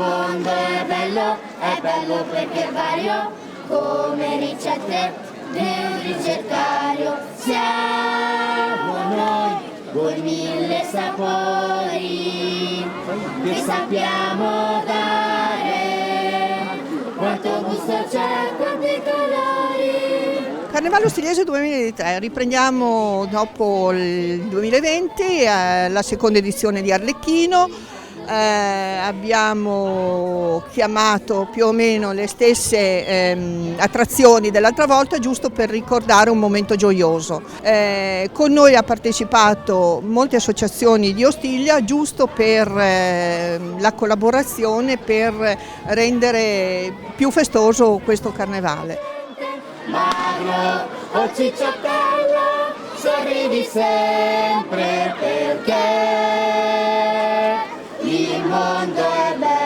mondo è bello perché è vario, come ricette di un ricettario. Siamo noi, con mille sapori, che sappiamo dare, quanto gusto c'è, quanti colori. Carnevale Ostigliese 2003, riprendiamo dopo il 2020 la seconda edizione di Arlecchino. Abbiamo chiamato più o meno le stesse attrazioni dell'altra volta, giusto per ricordare un momento gioioso. Con noi ha partecipato molte associazioni di Ostiglia, giusto per la collaborazione, per rendere più festoso questo carnevale. Magro o cicciottello, sorridi sempre perché il mondo è bello.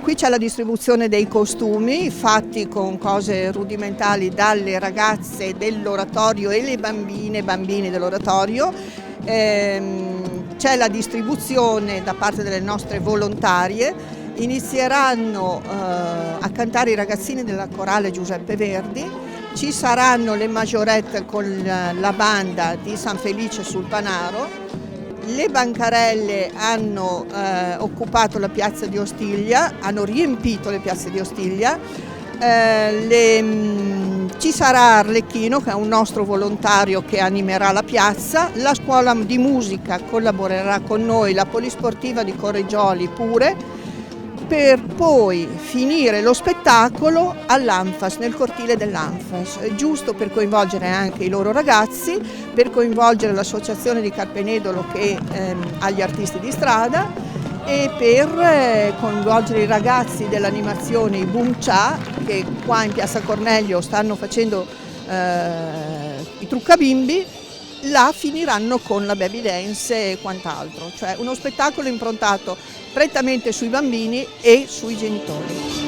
Qui c'è la distribuzione dei costumi fatti con cose rudimentali dalle ragazze dell'oratorio e le bambine e bambini dell'oratorio. C'è la distribuzione da parte delle nostre volontarie. Inizieranno a cantare i ragazzini della corale Giuseppe Verdi. Ci saranno le majorette con la banda di San Felice sul Panaro. Le bancarelle hanno occupato la piazza di Ostiglia, hanno riempito le piazze di Ostiglia. Ci sarà Arlecchino, che è un nostro volontario che animerà la piazza. La scuola di musica collaborerà con noi, la polisportiva di Correggioli pure, per poi finire lo spettacolo all'Anfas, nel cortile dell'Anfas, giusto per coinvolgere anche i loro ragazzi, per coinvolgere l'associazione di Carpenedolo che ha gli artisti di strada e per coinvolgere i ragazzi dell'animazione, i Boom Cha, che qua in Piazza Cornelio stanno facendo i truccabimbi. Là finiranno con la baby dance e quant'altro, cioè uno spettacolo improntato prettamente sui bambini e sui genitori.